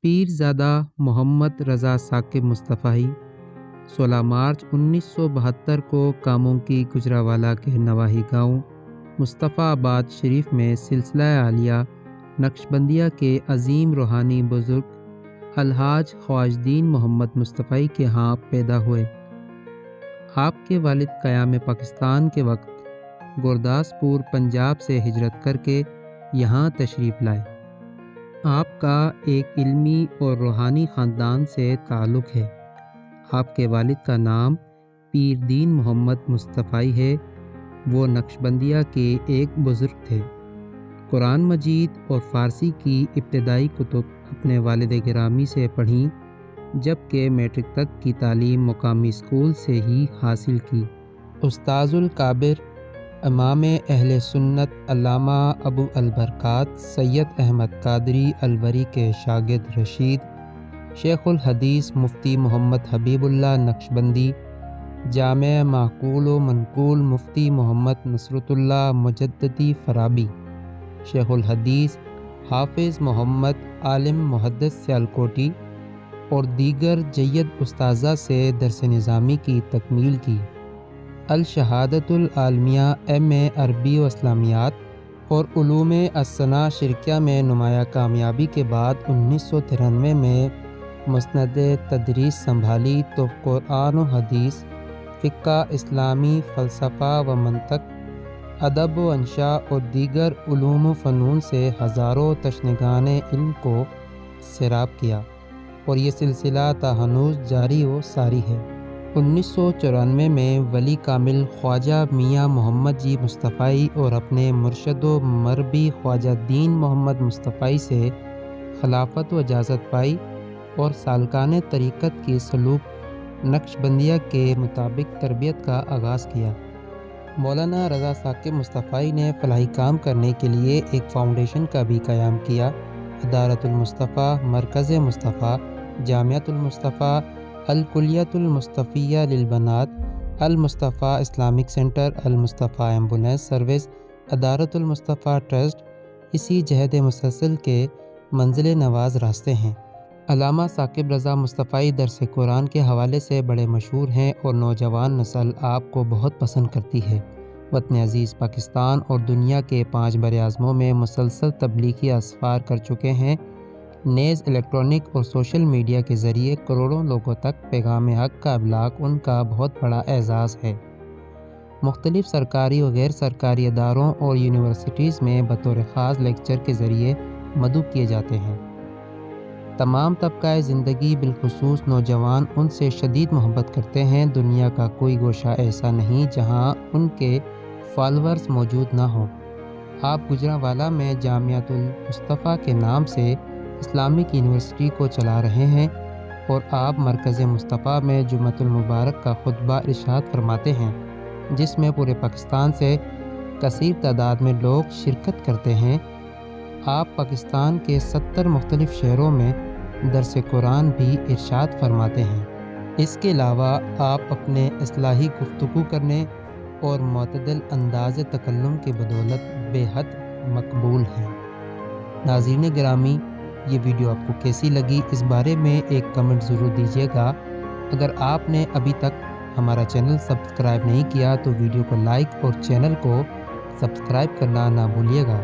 پیرزادہ محمد رضا ثاقب مصطفی 16 مارچ 1972 کو کاموں کی گجراوالا کے نواحی گاؤں مصطفیٰ آباد شریف میں سلسلہ عالیہ نقشبندیہ کے عظیم روحانی بزرگ الحاج خواجہ دین محمد مصطفی کے ہاں پیدا ہوئے۔ آپ کے والد قیام پاکستان کے وقت گورداسپور پنجاب سے ہجرت کر کے یہاں تشریف لائے۔ آپ کا ایک علمی اور روحانی خاندان سے تعلق ہے۔ آپ کے والد کا نام پیر دین محمد مصطفی ہے۔ وہ نقشبندیہ کے ایک بزرگ تھے۔ قرآن مجید اور فارسی کی ابتدائی کتب اپنے والد گرامی سے پڑھیں، جبکہ میٹرک تک کی تعلیم مقامی اسکول سے ہی حاصل کی۔ استاذ الکابر امام اہل سنت علامہ ابو البرکات سید احمد قادری الوری کے شاگرد رشید، شیخ الحدیث مفتی محمد حبیب اللہ نقشبندی، جامع معقول و منقول مفتی محمد نصرت اللہ مجددی فرابی، شیخ الحدیث حافظ محمد عالم محدث سیالکوٹی اور دیگر جید استاذہ سے درس نظامی کی تکمیل کی۔ الشہادۃ العالمیہ ایم.اے. عربی و اسلامیات اور علوم الصنعہ شرقیہ میں نمایاں کامیابی کے بعد 1993 میں مسند تدریس سنبھالی تو قرآن و حدیث، فقہ اسلامی، فلسفہ و منطق، ادب و انشاء اور دیگر علوم و فنون سے ہزاروں تشنگان علم کو سیراب کیا اور یہ سلسلہ تا ہنوز جاری و ساری ہے۔ 1994 میں ولی کامل خواجہ میاں محمد جی مصطفی اور اپنے مرشد و مربی خواجہ دین محمد مصطفی سے خلافت و اجازت پائی اور سالکان طریقت کی سلوک نقشبندیہ کے مطابق تربیت کا آغاز کیا۔ مولانا رضا ثاقب مصطفی نے فلاحی کام کرنے کے لیے ایک فاؤنڈیشن کا بھی قیام کیا۔ ادارۃ المصطفیٰ، مرکز مصطفیٰ، جامعۃ المصطفیٰ، الکلیۃ المصطفیہ للبنات، المصطفیٰ اسلامک سینٹر، المصطفیٰ ایمبولینس سروس، ادارۃ المصطفیٰ ٹرسٹ اسی جہد مسلسل کے منزل نواز راستے ہیں۔ علامہ ثاقب رضا مصطفی درس قرآن کے حوالے سے بڑے مشہور ہیں اور نوجوان نسل آپ کو بہت پسند کرتی ہے۔ وطن عزیز پاکستان اور دنیا کے 5 براعظموں میں مسلسل تبلیغی اسفار کر چکے ہیں، نیز الیکٹرانک اور سوشل میڈیا کے ذریعے کروڑوں لوگوں تک پیغام حق کا ابلاغ ان کا بہت بڑا اعزاز ہے۔ مختلف سرکاری و غیر سرکاری اداروں اور یونیورسٹیز میں بطور خاص لیکچر کے ذریعے مدعو کیے جاتے ہیں۔ تمام طبقہ زندگی بالخصوص نوجوان ان سے شدید محبت کرتے ہیں۔ دنیا کا کوئی گوشہ ایسا نہیں جہاں ان کے فالورز موجود نہ ہوں۔ آپ گجرانوالہ میں جامعۃ المصطفیٰ کے نام سے اسلامک یونیورسٹی کو چلا رہے ہیں اور آپ مرکز مصطفیٰ میں جمعۃ المبارک کا خطبہ ارشاد فرماتے ہیں، جس میں پورے پاکستان سے کثیر تعداد میں لوگ شرکت کرتے ہیں۔ آپ پاکستان کے 70 مختلف شہروں میں درس قرآن بھی ارشاد فرماتے ہیں۔ اس کے علاوہ آپ اپنے اصلاحی گفتگو کرنے اور معتدل انداز تکلم کی بدولت بے حد مقبول ہیں۔ ناظرین گرامی، یہ ویڈیو آپ کو کیسی لگی اس بارے میں ایک کمنٹ ضرور دیجیے گا۔ اگر آپ نے ابھی تک ہمارا چینل سبسکرائب نہیں کیا تو ویڈیو کو لائک اور چینل کو سبسکرائب کرنا نہ بھولیے گا۔